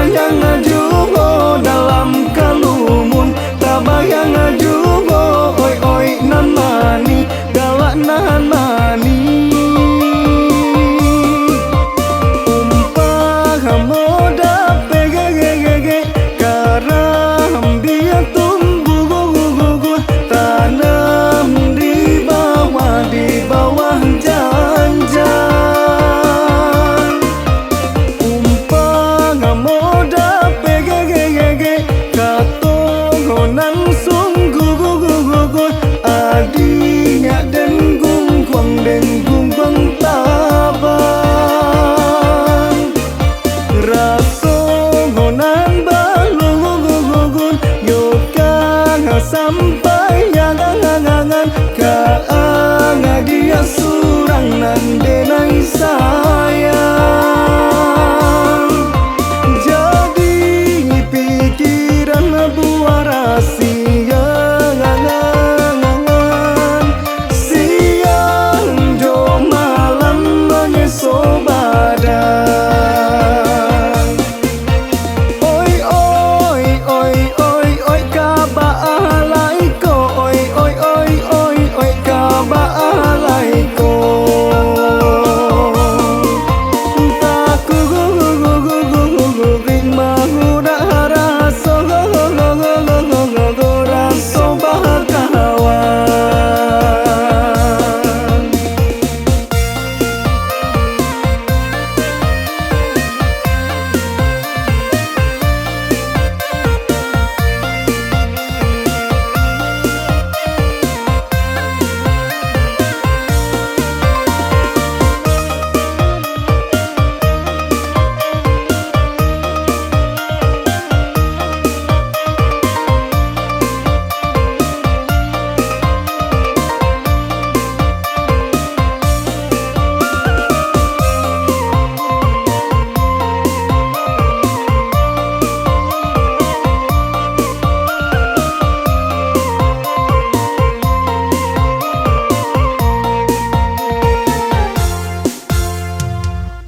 bayang juga dalam kalumun, tak bayang juga oi oi nan mani galak nan mani. Umpah moda pegege karam dia tumbuh gugur tanam di bawah janjan. Umpah moda pegege katongonan sungguh gugur adinya den gungguang tabang. Rasongonan balungun yokan sampai yang angan kaanga dia surang nan denai sayang. Jadi pikiran buah rahasia ngangan siang jo malam mengeso badan. Oi oi oi oi oi kabalaiko oi oi oi oi oi kabalaiko. Taku guguring mahuda raso raso bakawan.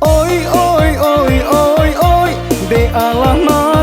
Oi oi oi oi oi de alamat